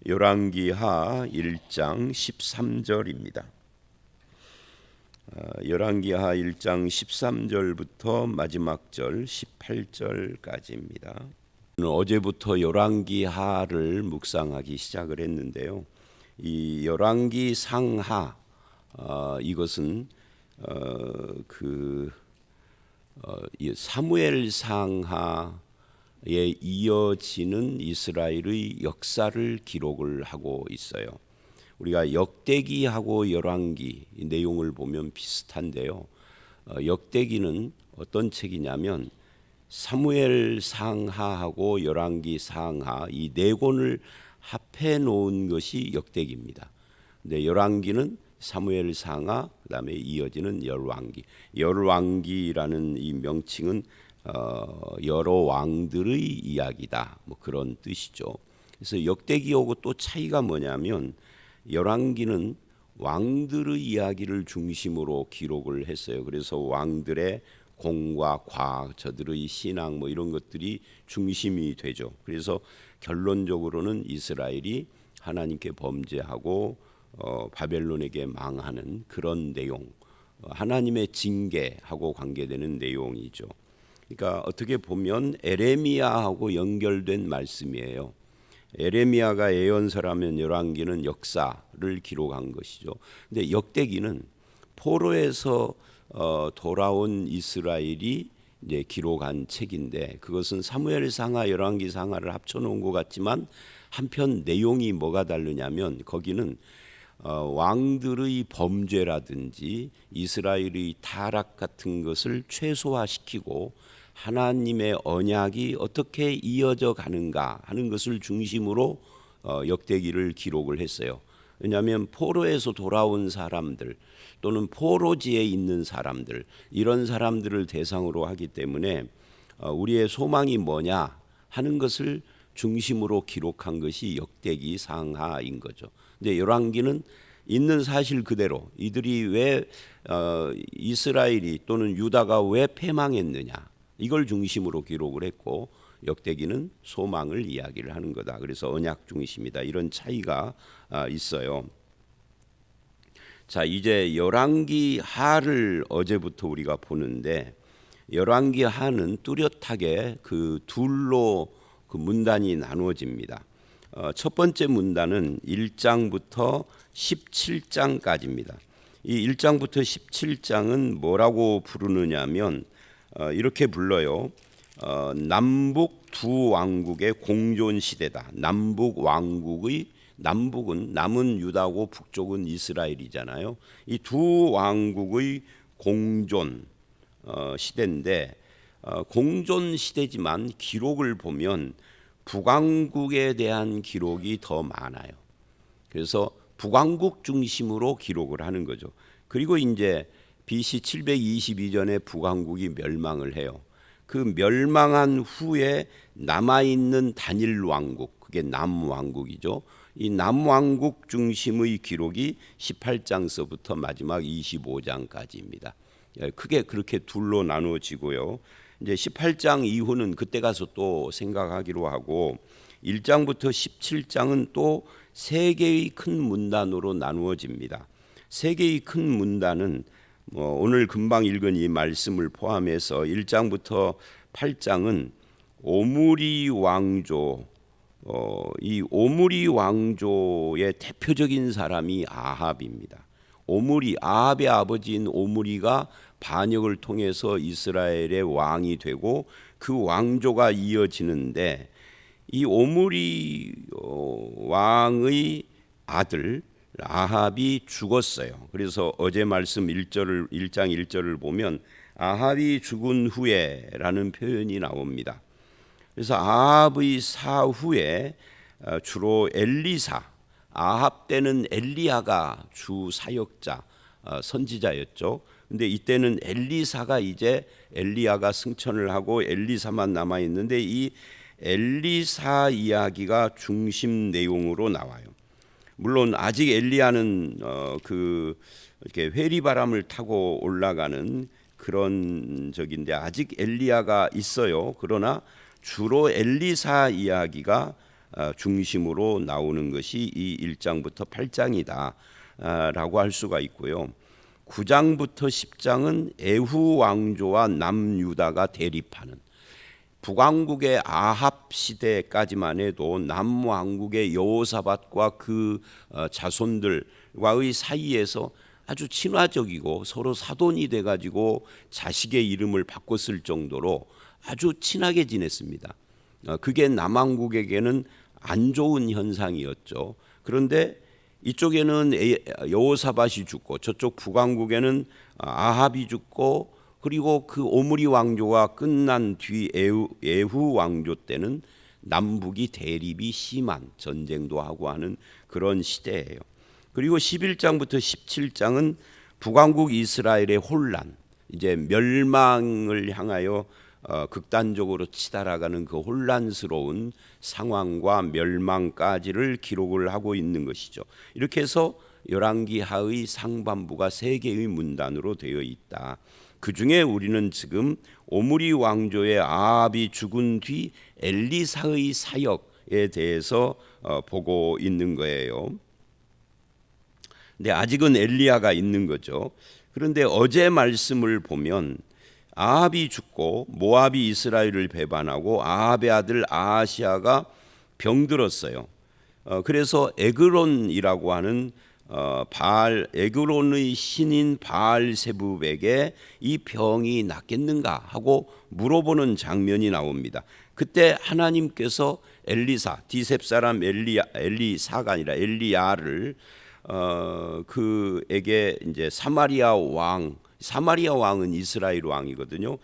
열왕기하 1장 13절입니다. 열왕기하 1장 13절부터 마지막 절 18절까지입니다. 어제부터 열왕기하를 묵상하기 시작을 했는데요. 이 열왕기 상하 이것은 사무엘 상하에 이어지는 이스라엘의 역사를 기록을 하고 있어요. 우리가 역대기하고 열왕기 내용을 보면 비슷한데요. 역대기는 어떤 책이냐면 사무엘 상하하고 열왕기 상하 이 네 권을 합해 놓은 것이 역대기입니다. 근데 열왕기는 사무엘 상하 그다음에 이어지는 열왕기. 열왕기라는 이 명칭은 여러 왕들의 이야기다. 뭐 그런 뜻이죠. 그래서 역대기하고 또 차이가 뭐냐면 열왕기는 왕들의 이야기를 중심으로 기록을 했어요. 그래서 왕들의 공과 과, 저들의 신앙 뭐 이런 것들이 중심이 되죠. 그래서 결론적으로는 이스라엘이 하나님께 범죄하고 바벨론에게 망하는 그런 내용, 하나님의 징계하고 관계되는 내용이죠. 그러니까 어떻게 보면 에레미야하고 연결된 말씀이에요. 에레미야가 예언서라면 열왕기는 역사를 기록한 것이죠. 근데 역대기는 포로에서 돌아온 이스라엘이 이제 기록한 책인데 그것은 사무엘 상하, 열왕기 상하를 합쳐놓은 것 같지만 한편 내용이 뭐가 다르냐면 거기는 왕들의 범죄라든지 이스라엘의 타락 같은 것을 최소화시키고 하나님의 언약이 어떻게 이어져 가는가 하는 것을 중심으로 역대기를 기록을 했어요. 왜냐하면 포로에서 돌아온 사람들 또는 포로지에 있는 사람들 이런 사람들을 대상으로 하기 때문에 우리의 소망이 뭐냐 하는 것을 중심으로 기록한 것이 역대기 상하인 거죠. 근데 열왕기는 있는 사실 그대로 이들이 왜 이스라엘이 또는 유다가 왜 패망했느냐 이걸 중심으로 기록을 했고 역대기는 소망을 이야기를 하는 거다. 그래서 언약 중심이다. 이런 차이가 있어요. 자, 이제 열왕기 하를 어제부터 우리가 보는데 열왕기 하는 뚜렷하게 그 둘로 그 문단이 나누어집니다. 첫 번째 문단은 1장부터 17장까지입니다. 이 1장부터 17장은 뭐라고 부르느냐면 이렇게 불러요. 남북 두 왕국의 공존 시대다. 남북 왕국의 남북은 남은 유다고 북쪽은 이스라엘이잖아요. 이 두 왕국의 공존 시대인데 공존 시대지만 기록을 보면 북왕국에 대한 기록이 더 많아요. 그래서 북왕국 중심으로 기록을 하는 거죠. 그리고 이제 BC 722년에 북왕국이 멸망을 해요. 그 멸망한 후에 남아있는 단일 왕국, 그게 남왕국이죠. 이 남왕국 중심의 기록이 18장서부터 마지막 25장까지입니다. 크게 그렇게 둘로 나누어지고요. 이제 18장 이후는 그때 가서 또 생각하기로 하고 1장부터 17장은 또 세 개의 큰 문단으로 나누어집니다. 세 개의 큰 문단은 오늘 금방 읽은 이 말씀을 포함해서 1장부터 8장은 오므리 왕조, 이 오므리 왕조의 대표적인 사람이 아합입니다. 아합의 아버지인 오므리가 반역을 통해서 이스라엘의 왕이 되고 그 왕조가 이어지는데 이 오므리 왕의 아들 아합이 죽었어요. 그래서 어제 말씀 1장 1절을 보면 아합이 죽은 후에라는 표현이 나옵니다. 그래서 아합의 사후에 주로 엘리사, 아합 때는 엘리야가 주 사역자, 선지자였죠. 근데 이때는 엘리사가 이제 엘리야가 승천을 하고 엘리사만 남아 있는데 이 엘리사 이야기가 중심 내용으로 나와요. 물론 아직 엘리야는 이렇게 회리바람을 타고 올라가는 그런 적인데 아직 엘리야가 있어요. 그러나 주로 엘리사 이야기가 중심으로 나오는 것이 이 1장부터 8장이다 라고 할 수가 있고요. 9장부터 10장은 에후 왕조와 남유다가 대립하는, 북왕국의 아합 시대까지만 해도 남왕국의 여호사밧과 그 자손들과의 사이에서 아주 친화적이고 서로 사돈이 돼가지고 자식의 이름을 바꿨을 정도로 아주 친하게 지냈습니다. 그게 남왕국에게는 안 좋은 현상이었죠. 그런데 이쪽에는 여호사밧이 죽고 저쪽 북왕국에는 아합이 죽고, 그리고 그 오므리 왕조가 끝난 뒤 예후 왕조 때는 남북이 대립이 심한, 전쟁도 하고 하는 그런 시대예요. 그리고 11장부터 17장은 북왕국 이스라엘의 혼란, 이제 멸망을 향하여 극단적으로 치달아가는 그 혼란스러운 상황과 멸망까지를 기록을 하고 있는 것이죠. 이렇게 해서 열왕기하의 상반부가 3개의 문단으로 되어 있다. 그 중에 우리는 지금 오므리 왕조의 아합이 죽은 뒤 엘리사의 사역에 대해서 보고 있는 거예요. 근데 아직은 엘리야가 있는 거죠. 그런데 어제 말씀을 보면 아합이 죽고 모압이 이스라엘을 배반하고 아합의 아들 아하시아가 병들었어요. 그래서 에그론이라고 하는 에그론의 신인 바알세붑에게 이 병이 낫겠는가 하고 물어보는 장면이 나옵니다. 그때 하나님께서 엘리사, 디셉 사람 엘리사가 아니라 엘리야를 그에게 이제 사마리아 왕은 이스라엘 왕이거든요.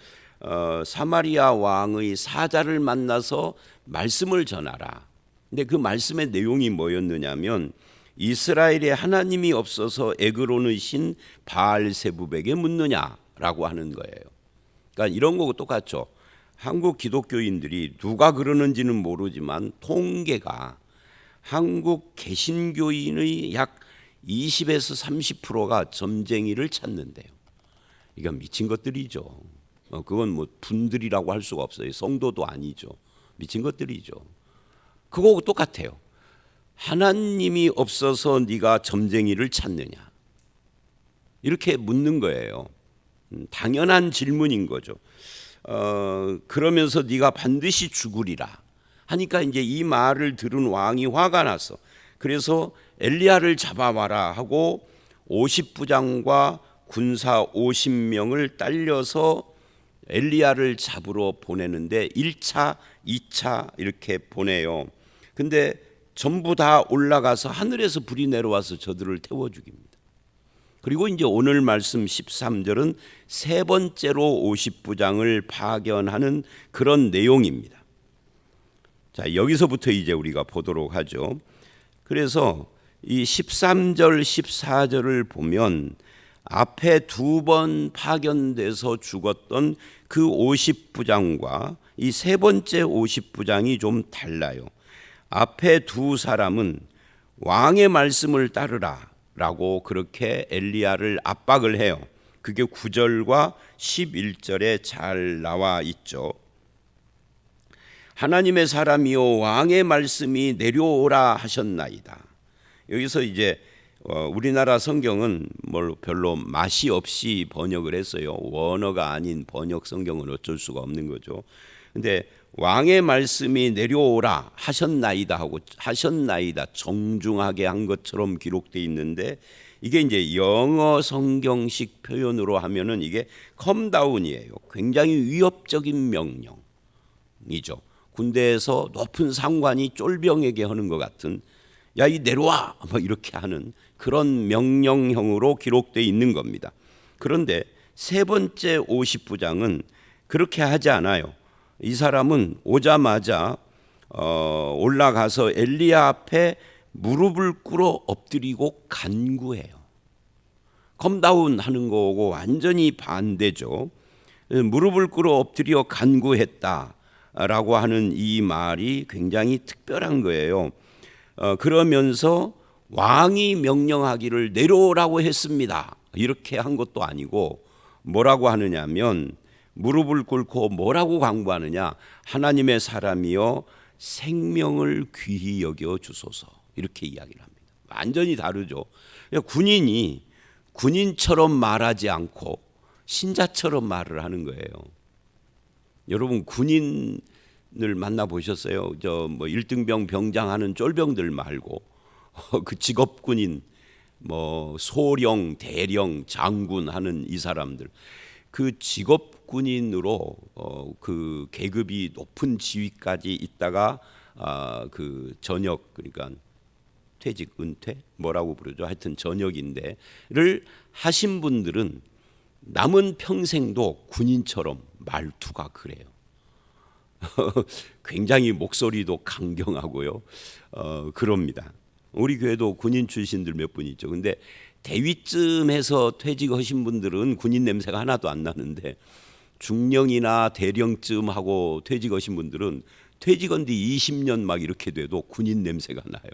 사마리아 왕의 사자를 만나서 말씀을 전하라. 근데 그 말씀의 내용이 뭐였느냐면 이스라엘에 하나님이 없어서 에그론의 신 바알세붑에게 묻느냐라고 하는 거예요. 그러니까 이런 거고 똑같죠. 한국 기독교인들이 누가 그러는지는 모르지만 통계가 한국 개신교인의 약 20에서 30%가 점쟁이를 찾는데요. 이건 미친 것들이죠. 그건 뭐 분들이라고 할 수가 없어요. 성도도 아니죠. 미친 것들이죠. 그거하고 똑같아요. 하나님이 없어서 네가 점쟁이를 찾느냐, 이렇게 묻는 거예요. 당연한 질문인 거죠. 그러면서 네가 반드시 죽으리라 하니까 이제 이 말을 들은 왕이 화가 났어. 그래서 엘리야를 잡아와라 하고 50부장과 군사 50명을 딸려서 엘리야를 잡으러 보내는데 1차, 2차 이렇게 보내요. 근데 전부 다 올라가서 하늘에서 불이 내려와서 저들을 태워 죽입니다. 그리고 이제 오늘 말씀 13절은 세 번째로 50부장을 파견하는 그런 내용입니다. 자, 여기서부터 이제 우리가 보도록 하죠. 그래서 이 13절, 14절을 보면 앞에 2번 파견돼서 죽었던 그 50부장과 이 세 번째 50부장이 좀 달라요. 앞에 두 사람은 왕의 말씀을 따르라 라고 그렇게 엘리야를 압박을 해요. 그게 9절과 11절에 잘 나와 있죠. 하나님의 사람이요 왕의 말씀이 내려오라 하셨나이다. 여기서 이제 우리나라 성경은 별로 맛이 없이 번역을 했어요. 원어가 아닌 번역 성경은 어쩔 수가 없는 거죠. 근데 왕의 말씀이 내려오라 하셨나이다 하고 하셨나이다 정중하게 한 것처럼 기록되어 있는데, 이게 이제 영어 성경식 표현으로 하면은 이게 컴다운이에요. 굉장히 위협적인 명령이죠. 군대에서 높은 상관이 쫄병에게 하는 것 같은, 야 이 내려와 뭐 이렇게 하는 그런 명령형으로 기록되어 있는 겁니다. 그런데 세 번째 50부장은 그렇게 하지 않아요. 이 사람은 오자마자 올라가서 엘리야 앞에 무릎을 꿇어 엎드리고 간구해요. 컴다운 하는 거고 완전히 반대죠. 무릎을 꿇어 엎드려 간구했다라고 하는 이 말이 굉장히 특별한 거예요. 그러면서 왕이 명령하기를 내려오라고 했습니다. 이렇게 한 것도 아니고 뭐라고 하느냐면 무릎을 꿇고 뭐라고 간구하느냐, 하나님의 사람이여 생명을 귀히 여겨 주소서 이렇게 이야기를 합니다. 완전히 다르죠. 군인이 군인처럼 말하지 않고 신자처럼 말을 하는 거예요. 여러분 군인을 만나 보셨어요? 저 뭐 1등병 병장하는 쫄병들 말고 그 직업 군인 뭐 소령, 대령, 장군 하는 이 사람들 그 직업 군인으로 그 계급이 높은 지위까지 있다가 그 전역 그러니까 퇴직 은퇴 뭐라고 부르죠? 하여튼 전역인데를 하신 분들은 남은 평생도 군인처럼 말투가 그래요. 굉장히 목소리도 강경하고요. 그럽니다. 우리 교회도 군인 출신들 몇 분 있죠. 근데 대위쯤에서 퇴직하신 분들은 군인 냄새가 하나도 안 나는데 중령이나 대령쯤 하고 퇴직하신 분들은 퇴직한 뒤 20년 막 이렇게 돼도 군인 냄새가 나요.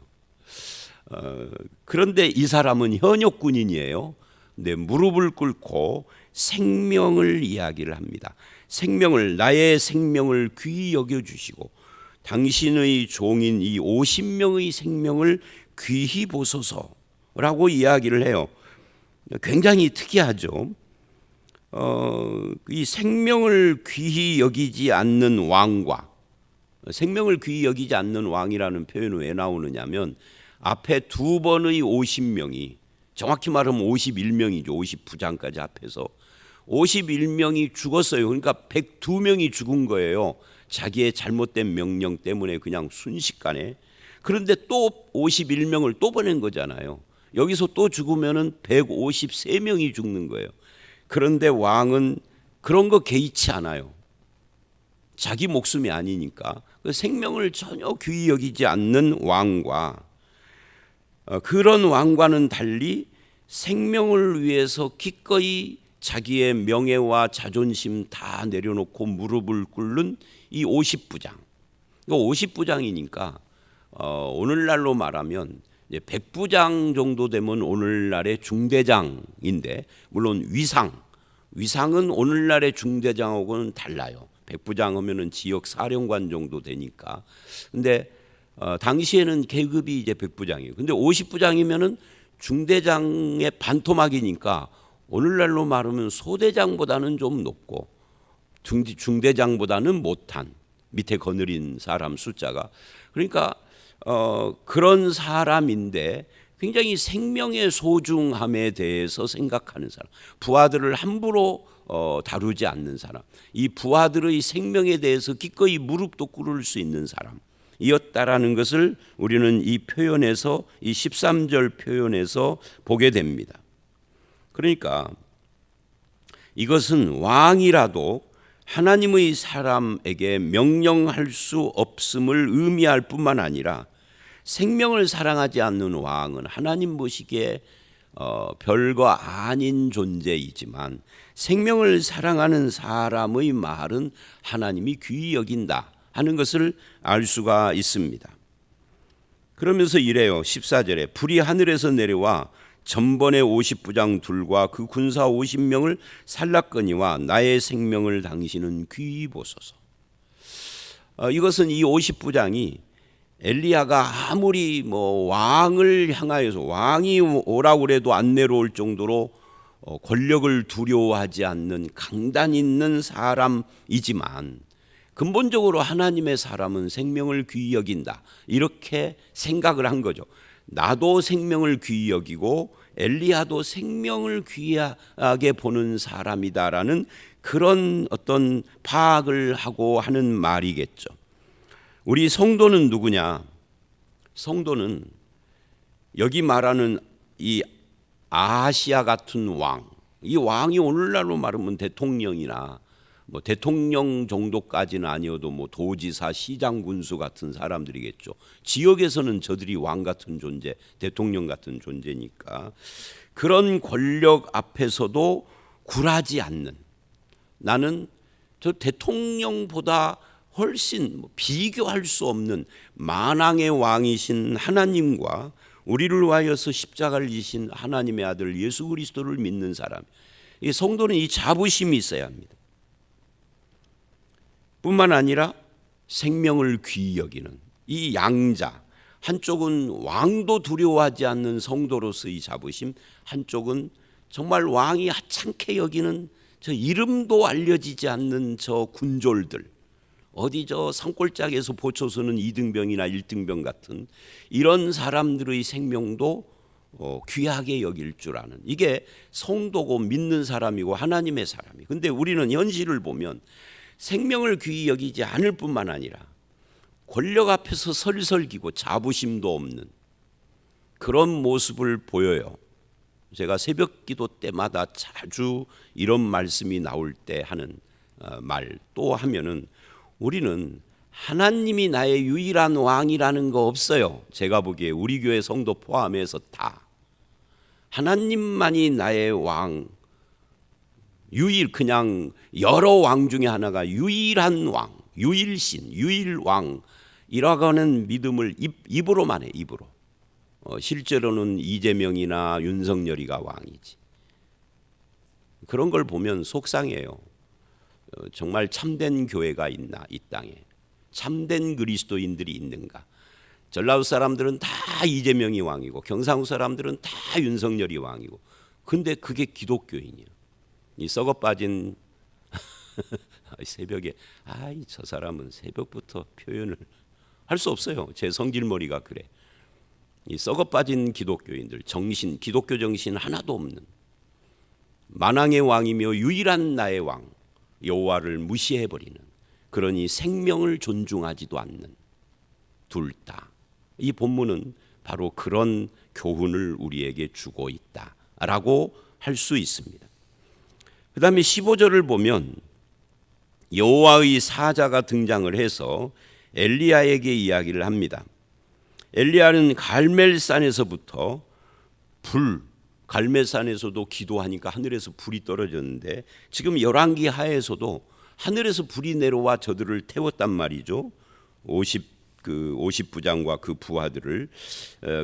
그런데 이 사람은 현역 군인이에요. 근데 무릎을 꿇고 생명을 이야기를 합니다. 생명을 나의 생명을 귀히 여겨 주시고 당신의 종인 이 50명의 생명을 귀히 보소서라고 이야기를 해요. 굉장히 특이하죠. 이 생명을 귀히 여기지 않는 왕과 생명을 귀히 여기지 않는 왕이라는 표현은 왜 나오느냐면 앞에 두 번의 50명이 정확히 말하면 51명이죠. 50부장까지 합해서 51명이 죽었어요. 그러니까 102명이 죽은 거예요. 자기의 잘못된 명령 때문에 그냥 순식간에. 그런데 또 51명을 또 보낸 거잖아요. 여기서 또 죽으면은 153명이 죽는 거예요. 그런데 왕은 그런 거 개의치 않아요. 자기 목숨이 아니니까. 생명을 전혀 귀히 여기지 않는 왕과 그런 왕과는 달리 생명을 위해서 기꺼이 자기의 명예와 자존심 다 내려놓고 무릎을 꿇는 이 50부장. 50부장이니까 오늘날로 말하면 100부장 정도 되면 오늘날의 중대장인데 물론 위상은 오늘날의 중대장하고는 달라요. 100부장 하면은 지역 사령관 정도 되니까. 근데 당시에는 계급이 이제 100부장이에요. 근데 50부장이면은 중대장의 반토막이니까 오늘날로 말하면 소대장보다는 좀 높고 중대장보다는 못한 밑에 거느린 사람 숫자가 그러니까 그런 사람인데 굉장히 생명의 소중함에 대해서 생각하는 사람, 부하들을 함부로 다루지 않는 사람, 이 부하들의 생명에 대해서 기꺼이 무릎도 꿇을 수 있는 사람이었다라는 것을 우리는 이 표현에서 이 13절 표현에서 보게 됩니다. 그러니까 이것은 왕이라도 하나님의 사람에게 명령할 수 없음을 의미할 뿐만 아니라 생명을 사랑하지 않는 왕은 하나님 보시기에 별거 아닌 존재이지만 생명을 사랑하는 사람의 말은 하나님이 귀히 여긴다 하는 것을 알 수가 있습니다. 그러면서 이래요. 14절에 불이 하늘에서 내려와 전번의 50부장 둘과 그 군사 50명을 살랐거니와 나의 생명을 당신은 귀히 보소서. 이것은 이 50부장이 엘리야가 아무리 뭐 왕을 향하여서 왕이 오라고 그래도 안 내려올 정도로 권력을 두려워하지 않는 강단 있는 사람이지만 근본적으로 하나님의 사람은 생명을 귀히 여긴다 이렇게 생각을 한 거죠. 나도 생명을 귀히 여기고 엘리야도 생명을 귀하게 보는 사람이다라는 그런 어떤 파악을 하고 하는 말이겠죠. 우리 성도는 누구냐? 성도는 여기 말하는 이 아하시아 같은 왕, 이 왕이 오늘날로 말하면 대통령이나 뭐 대통령 정도까지는 아니어도 뭐 도지사, 시장, 군수 같은 사람들이겠죠. 지역에서는 저들이 왕 같은 존재, 대통령 같은 존재니까 그런 권력 앞에서도 굴하지 않는 나는 저 대통령보다 훨씬 비교할 수 없는 만왕의 왕이신 하나님과 우리를 위하여서 십자가를 지신 하나님의 아들 예수 그리스도를 믿는 사람, 이 성도는 이 자부심이 있어야 합니다. 뿐만 아니라 생명을 귀히 여기는 이 양자, 한쪽은 왕도 두려워하지 않는 성도로서의 자부심, 한쪽은 정말 왕이 하찮게 여기는 저 이름도 알려지지 않는 저 군졸들, 어디 저 산골짜기에서 보초서는 2등병이나 1등병 같은 이런 사람들의 생명도 귀하게 여길 줄 아는, 이게 성도고 믿는 사람이고 하나님의 사람이. 근데 우리는 현실을 보면 생명을 귀히 여기지 않을 뿐만 아니라 권력 앞에서 설설기고 자부심도 없는 그런 모습을 보여요. 제가 새벽 기도 때마다 자주 이런 말씀이 나올 때 하는 말 또 하면은, 우리는 하나님이 나의 유일한 왕이라는 거 없어요. 제가 보기에 우리 교회 성도 포함해서 다 하나님만이 나의 왕, 그냥 여러 왕 중에 하나가 유일한 왕, 유일신, 유일왕이라고 하는 믿음을 입으로만 해, 입으로. 실제로는 이재명이나 윤석열이가 왕이지. 그런 걸 보면 속상해요. 정말 참된 교회가 있나, 이 땅에 참된 그리스도인들이 있는가. 전라도 사람들은 다 이재명이 왕이고 경상도 사람들은 다 윤석열이 왕이고, 근데 그게 기독교인이야. 이 썩어 빠진 새벽에 저 사람은 새벽부터 표현을 할 수 없어요. 제 성질머리가 그래. 이 썩어 빠진 기독교인들, 기독교 정신 하나도 없는, 만왕의 왕이며 유일한 나의 왕 여호와를 무시해버리는, 그러니 생명을 존중하지도 않는 둘 다. 이 본문은 바로 그런 교훈을 우리에게 주고 있다라고 할 수 있습니다. 그 다음에 15절을 보면 여호와의 사자가 등장을 해서 엘리야에게 이야기를 합니다. 엘리야는 갈멜산에서부터 갈멜산에서도 기도하니까 하늘에서 불이 떨어졌는데, 지금 열왕기 하에서도 하늘에서 불이 내려와 저들을 태웠단 말이죠. 50부장과 그 부하들을.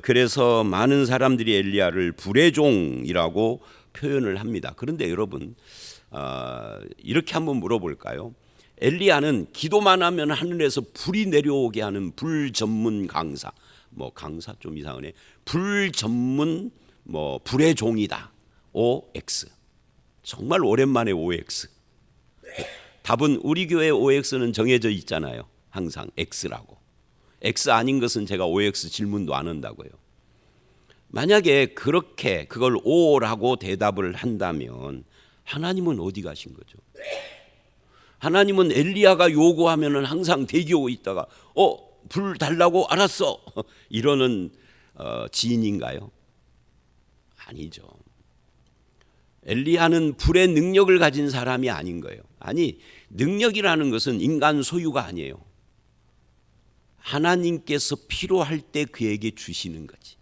그래서 많은 사람들이 엘리야를 불의 종이라고 표현을 합니다. 그런데 여러분, 이렇게 한번 물어볼까요? 엘리야는 기도만 하면 하늘에서 불이 내려오게 하는 불 전문 강사, 강사 좀 이상하네. 불 전문 불의 종이다. OX. 정말 오랜만에 OX. 답은 우리 교회 OX는 정해져 있잖아요. 항상 X라고. X 아닌 것은 제가 OX 질문도 안 한다고요. 만약에 그렇게 그걸 O라고 대답을 한다면 하나님은 어디 가신 거죠? 하나님은 엘리야가 요구하면은 항상 대기하고 있다가 불 달라고 알았어 이러는 지인인가요? 아니죠. 엘리야는 불의 능력을 가진 사람이 아닌 거예요. 아니, 능력이라는 것은 인간 소유가 아니에요. 하나님께서 필요할 때 그에게 주시는 거지.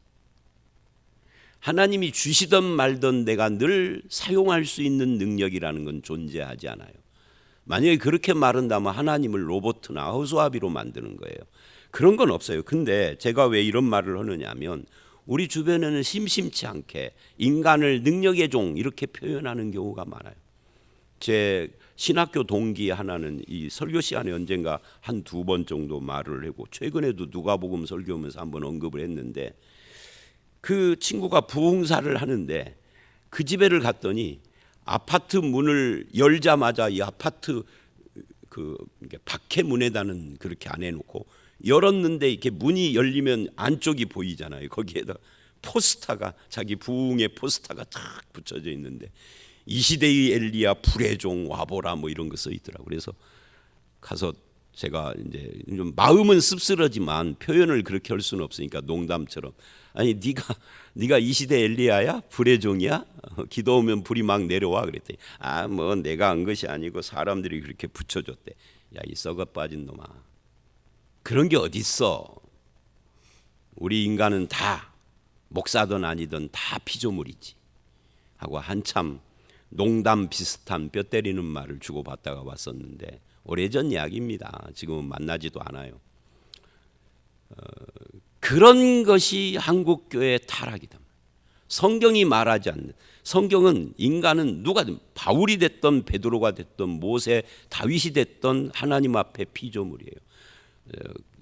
하나님이 주시든 말든 내가 늘 사용할 수 있는 능력이라는 건 존재하지 않아요. 만약에 그렇게 말한다면 하나님을 로봇이나 허수아비로 만드는 거예요. 그런 건 없어요. 근데 제가 왜 이런 말을 하느냐면, 우리 주변에는 심심치 않게 인간을 능력의 종 이렇게 표현하는 경우가 많아요. 제 신학교 동기 하나는 이 설교 시간에 언젠가 한 두 번 정도 말을 하고, 최근에도 누가복음 설교하면서 한번 언급을 했는데, 그 친구가 부흥사를 하는데 그 집에를 갔더니 아파트 문을 열자마자 이 아파트 박해문에다는 그렇게 안 해놓고, 열었는데 이렇게 문이 열리면 안쪽이 보이잖아요. 거기에다 포스터가, 자기 부흥의 포스터가 탁 붙여져 있는데, 이 시대의 엘리야 불의 종 와보라 이런 거 써 있더라고요. 그래서 가서 제가 이제 좀 마음은 씁쓸하지만 표현을 그렇게 할 수는 없으니까 농담처럼, 아니 네가 이 시대 엘리야야? 불의 종이야? 기도하면 불이 막 내려와 그랬더니, 내가 한 것이 아니고 사람들이 그렇게 붙여줬대. 야, 이 썩어 빠진 놈아, 그런 게 어딨어. 우리 인간은 다 목사든 아니든 다 피조물이지 하고 한참 농담 비슷한 뼈 때리는 말을 주고받다가 왔었는데, 오래전 이야기입니다. 지금은 만나지도 않아요. 그런 것이 한국교회의 타락이다. 성경이 말하지 않는, 성경은 인간은 누가든 바울이 됐던 베드로가 됐던 모세 다윗이 됐던 하나님 앞에 피조물이에요.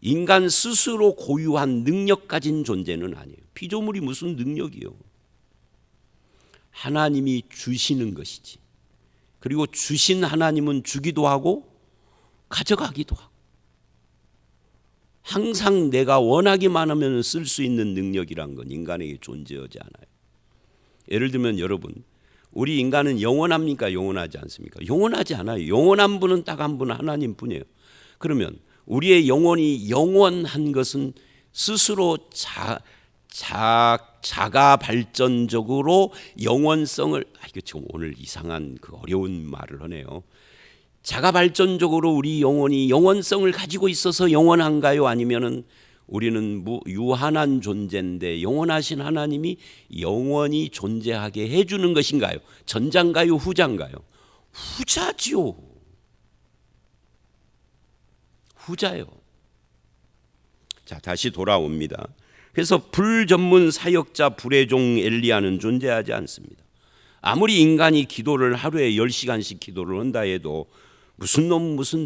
인간 스스로 고유한 능력 가진 존재는 아니에요. 피조물이 무슨 능력이요? 하나님이 주시는 것이지. 그리고 주신 하나님은 주기도 하고 가져가기도 하고, 항상 내가 원하기만 하면 쓸 수 있는 능력이란 건 인간에게 존재하지 않아요. 예를 들면 여러분, 우리 인간은 영원합니까? 영원하지 않습니까? 영원하지 않아요. 영원한 분은 딱 한 분, 하나님 뿐이에요. 그러면 우리의 영혼이 영원한 것은 스스로 자가 발전적으로 영원성을, 이거 지금 오늘 이상한 그 어려운 말을 하네요. 자가 발전적으로 우리 영혼이 영원성을 가지고 있어서 영원한가요? 아니면은 우리는 유한한 존재인데 영원하신 하나님이 영원히 존재하게 해주는 것인가요? 전자인가요? 후자인가요? 후자지요. 후자요. 자, 다시 돌아옵니다. 그래서 불 전문 사역자 불의 종 엘리야는 존재하지 않습니다. 아무리 인간이 기도를 하루에 10시간씩 기도를 한다 해도 무슨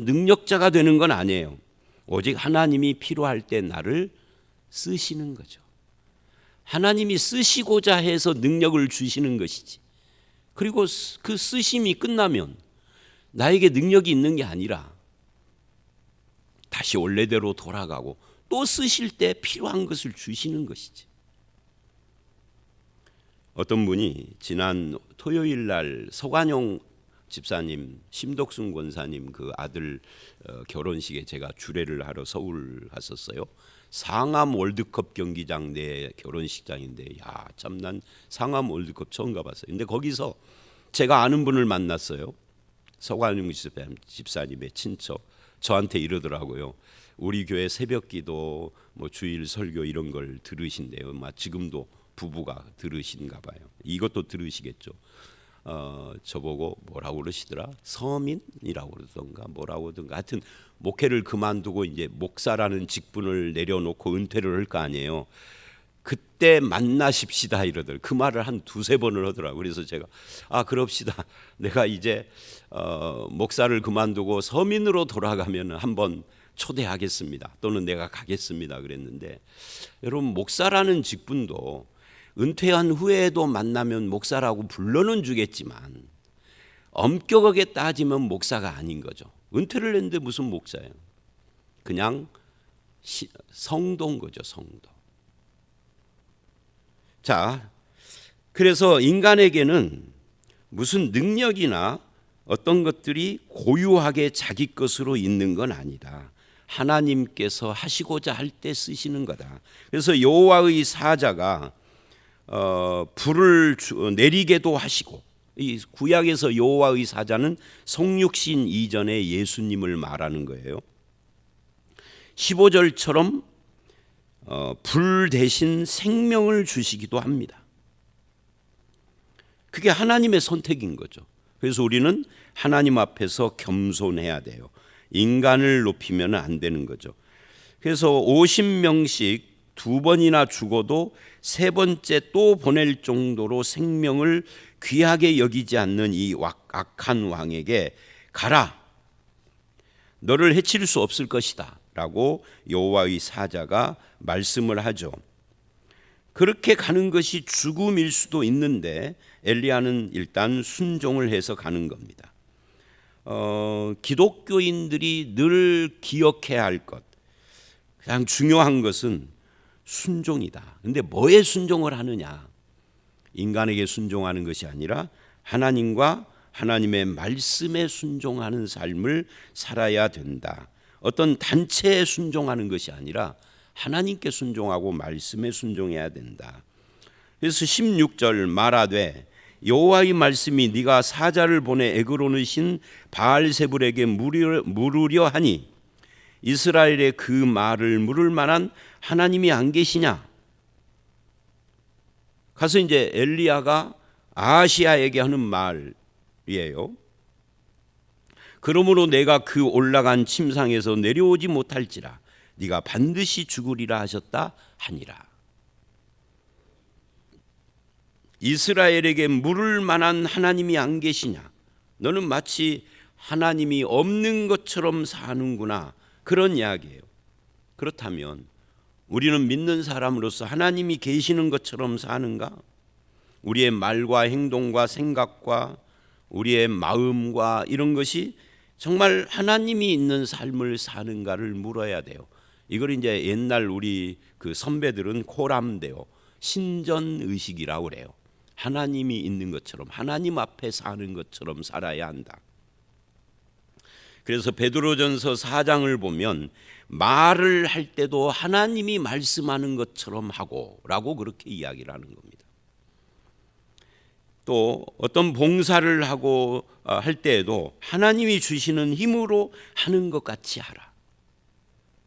능력자가 되는 건 아니에요. 오직 하나님이 필요할 때 나를 쓰시는 거죠. 하나님이 쓰시고자 해서 능력을 주시는 것이지. 그리고 그 쓰심이 끝나면 나에게 능력이 있는 게 아니라 다시 원래대로 돌아가고 또 쓰실 때 필요한 것을 주시는 것이지. 어떤 분이 지난 토요일 날 서관용 집사님, 심덕순 권사님 그 아들 결혼식에 제가 주례를 하러 서울 갔었어요. 상암 월드컵 경기장 내 결혼식장인데, 야, 참 난 상암 월드컵 처음 가봤어요. 근데 거기서 제가 아는 분을 만났어요. 서관용 집사님의 친척. 저한테 이러더라고요. 우리 교회 새벽기도, 뭐 주일 설교 이런 걸 들으신대요. 지금도 부부가 들으신가 봐요. 이것도 들으시겠죠. 저보고 뭐라고 그러시더라? 서민이라고 그러던가 뭐라고 하던가, 하여튼 목회를 그만두고 이제 목사라는 직분을 내려놓고 은퇴를 할 거 아니에요. 그때 만나십시다 이러더라고요. 그 말을 한 두세 번을 하더라고요. 그래서 제가 그럽시다. 내가 이제 목사를 그만두고 서민으로 돌아가면 한번 초대하겠습니다. 또는 내가 가겠습니다. 그랬는데, 여러분, 목사라는 직분도 은퇴한 후에도 만나면 목사라고 불러는 주겠지만 엄격하게 따지면 목사가 아닌 거죠. 은퇴를 했는데 무슨 목사예요? 그냥 성도인 거죠. 성도. 자, 그래서 인간에게는 무슨 능력이나 어떤 것들이 고유하게 자기 것으로 있는 건 아니다. 하나님께서 하시고자 할 때 쓰시는 거다. 그래서 여호와의 사자가 불을 내리게도 하시고, 이 구약에서 여호와의 사자는 성육신 이전에 예수님을 말하는 거예요. 15절처럼 불 대신 생명을 주시기도 합니다. 그게 하나님의 선택인 거죠. 그래서 우리는 하나님 앞에서 겸손해야 돼요. 인간을 높이면 안 되는 거죠. 그래서 50명씩 2번이나 죽어도 3번째 또 보낼 정도로 생명을 귀하게 여기지 않는 이 악한 왕에게 가라, 너를 해칠 수 없을 것이다 라고 여호와의 사자가 말씀을 하죠. 그렇게 가는 것이 죽음일 수도 있는데 엘리야는 일단 순종을 해서 가는 겁니다. 기독교인들이 늘 기억해야 할 것, 가장 중요한 것은 순종이다. 근데 뭐에 순종을 하느냐? 인간에게 순종하는 것이 아니라 하나님과 하나님의 말씀에 순종하는 삶을 살아야 된다. 어떤 단체에 순종하는 것이 아니라 하나님께 순종하고 말씀에 순종해야 된다. 그래서 16절 말하되 여호와의 말씀이 네가 사자를 보내 에그론의 신 바알세불에게 물으려 하니 이스라엘의 그 말을 물을 만한 하나님이 안 계시냐? 가서 이제 엘리야가 아하시야에게 하는 말이에요. 그러므로 내가 그 올라간 침상에서 내려오지 못할지라 네가 반드시 죽으리라 하셨다 하니라. 이스라엘에게 물을 만한 하나님이 안 계시냐? 너는 마치 하나님이 없는 것처럼 사는구나, 그런 이야기예요. 그렇다면 우리는 믿는 사람으로서 하나님이 계시는 것처럼 사는가? 우리의 말과 행동과 생각과 우리의 마음과 이런 것이 정말 하나님이 있는 삶을 사는가를 물어야 돼요. 이걸 이제 옛날 우리 그 선배들은 코람데오, 신전 의식이라고 그래요. 하나님이 있는 것처럼, 하나님 앞에 사는 것처럼 살아야 한다. 그래서 베드로전서 4장을 보면 말을 할 때도 하나님이 말씀하는 것처럼 하고라고 그렇게 이야기를 하는 겁니다. 또 어떤 봉사를 하고 할 때에도 하나님이 주시는 힘으로 하는 것 같이 하라.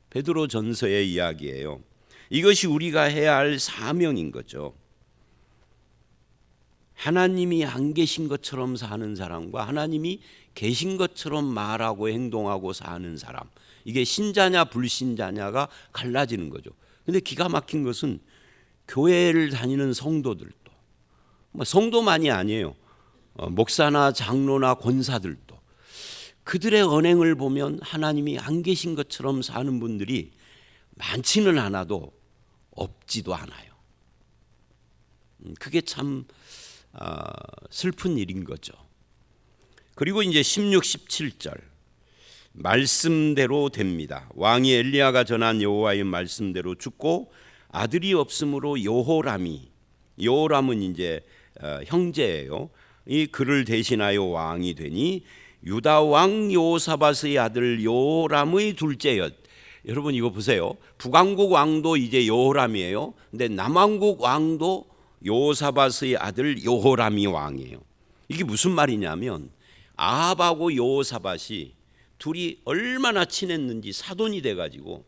베드로전서의 이야기예요. 이것이 우리가 해야 할 사명인 거죠. 하나님이 안 계신 것처럼 사는 사람과 하나님이 계신 것처럼 말하고 행동하고 사는 사람, 이게 신자냐 불신자냐가 갈라지는 거죠. 근데 기가 막힌 것은 교회를 다니는 성도들도, 성도만이 아니에요. 목사나 장로나 권사들도 그들의 언행을 보면 하나님이 안 계신 것처럼 사는 분들이 많지는 않아도 없지도 않아요. 그게 참 슬픈 일인 거죠. 그리고 이제 16, 17절 말씀대로 됩니다. 왕이 엘리야가 전한 여호와의 말씀대로 죽고 아들이 없으므로 여호람은 이제 형제예요. 이 그를 대신하여 왕이 되니 유다 왕 여호사밧의 아들 여호람의 둘째였. 여러분 이거 보세요. 북왕국 왕도 이제 여호람이에요. 근데 남왕국 왕도 여호사밧의 아들 여호람이 왕이에요. 이게 무슨 말이냐면 아합하고 여호사밧이 둘이 얼마나 친했는지 사돈이 돼가지고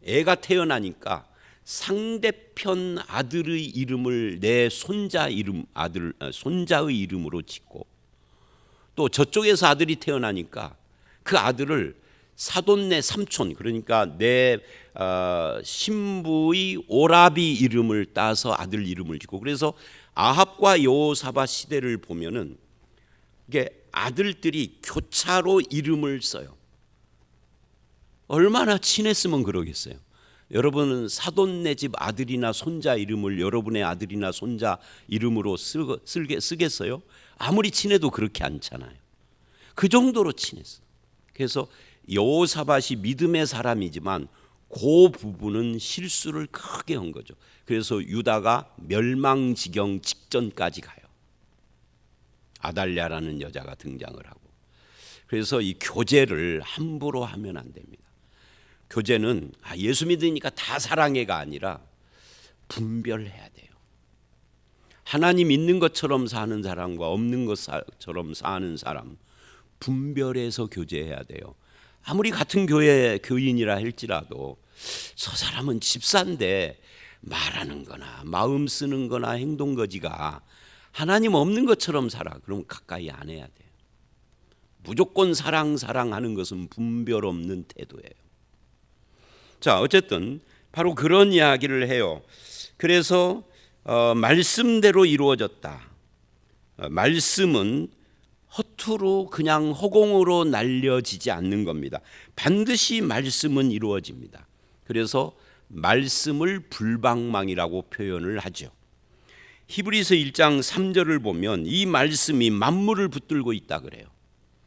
애가 태어나니까 상대편 아들의 이름을 내 손자의 이름으로 짓고, 또 저쪽에서 아들이 태어나니까 그 아들을 사돈네 삼촌, 그러니까 내 신부의 오라비 이름을 따서 아들 이름을 짓고, 그래서 아합과 여호사밧 시대를 보면은 이게 아들들이 교차로 이름을 써요. 얼마나 친했으면 그러겠어요. 여러분은 사돈네 집 아들이나 손자 이름을 여러분의 아들이나 손자 이름으로 쓰겠어요? 아무리 친해도 그렇게 않잖아요. 그 정도로 친했어. 그래서 여호사밧이 믿음의 사람이지만 그 부분은 실수를 크게 한 거죠. 그래서 유다가 멸망지경 직전까지 가요. 아달랴라는 여자가 등장을 하고. 그래서 이 교제를 함부로 하면 안 됩니다. 교제는 예수 믿으니까 다 사랑해가 아니라 분별해야 돼요. 하나님 있는 것처럼 사는 사람과 없는 것처럼 사는 사람 분별해서 교제해야 돼요. 아무리 같은 교회 교인이라 할지라도 저 사람은 집사인데 말하는 거나 마음 쓰는 거나 행동 거지가 하나님 없는 것처럼 살아. 그럼 가까이 안 해야 돼요. 무조건 사랑하는 것은 분별 없는 태도예요. 자, 어쨌든 바로 그런 이야기를 해요. 그래서 말씀대로 이루어졌다. 말씀은 허투루 그냥 허공으로 날려지지 않는 겁니다. 반드시 말씀은 이루어집니다. 그래서 말씀을 불방망이라고 표현을 하죠. 히브리서 1장 3절을 보면 이 말씀이 만물을 붙들고 있다 그래요.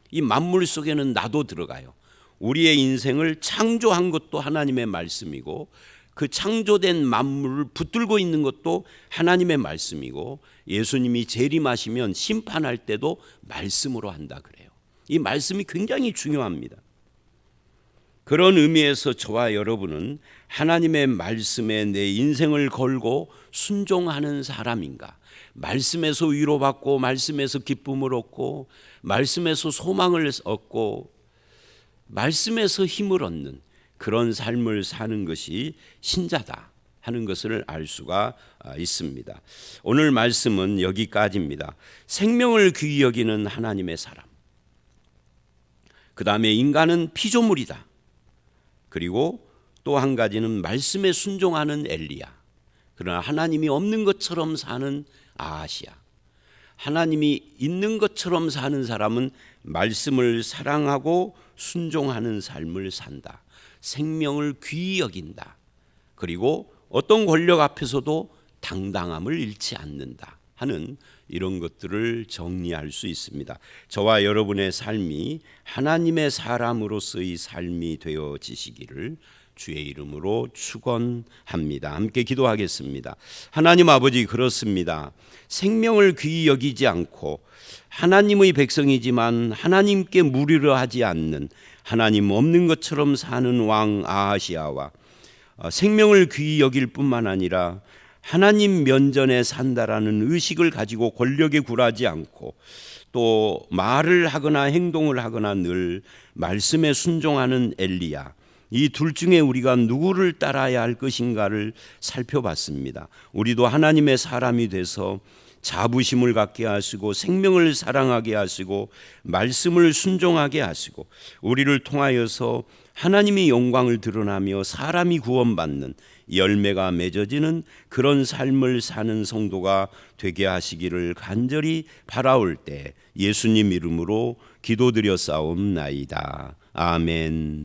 이 만물 속에는 나도 들어가요. 우리의 인생을 창조한 것도 하나님의 말씀이고 그 창조된 만물을 붙들고 있는 것도 하나님의 말씀이고, 예수님이 재림하시면 심판할 때도 말씀으로 한다 그래요. 이 말씀이 굉장히 중요합니다. 그런 의미에서 저와 여러분은 하나님의 말씀에 내 인생을 걸고 순종하는 사람인가? 말씀에서 위로받고 말씀에서 기쁨을 얻고 말씀에서 소망을 얻고 말씀에서 힘을 얻는 그런 삶을 사는 것이 신자다 하는 것을 알 수가 있습니다. 오늘 말씀은 여기까지입니다. 생명을 귀히 여기는 하나님의 사람, 그 다음에 인간은 피조물이다. 그리고 또 한 가지는 말씀에 순종하는 엘리야. 그러나 하나님이 없는 것처럼 사는 아하시야. 하나님이 있는 것처럼 사는 사람은 말씀을 사랑하고 순종하는 삶을 산다. 생명을 귀히 여긴다. 그리고 어떤 권력 앞에서도 당당함을 잃지 않는다 하는 이런 것들을 정리할 수 있습니다. 저와 여러분의 삶이 하나님의 사람으로서의 삶이 되어지시기를 주의 이름으로 축원합니다. 함께 기도하겠습니다. 하나님 아버지, 그렇습니다. 생명을 귀히 여기지 않고 하나님의 백성이지만 하나님께 물으려 하지 않는, 하나님 없는 것처럼 사는 왕 아하시아와 생명을 귀히 여길 뿐만 아니라 하나님 면전에 산다라는 의식을 가지고 권력에 굴하지 않고 또 말을 하거나 행동을 하거나 늘 말씀에 순종하는 엘리야, 이 둘 중에 우리가 누구를 따라야 할 것인가를 살펴봤습니다. 우리도 하나님의 사람이 돼서 자부심을 갖게 하시고 생명을 사랑하게 하시고 말씀을 순종하게 하시고 우리를 통하여서 하나님의 영광을 드러나며 사람이 구원받는 열매가 맺어지는 그런 삶을 사는 성도가 되게 하시기를 간절히 바라올 때 예수님 이름으로 기도드려 싸움나이다. 아멘.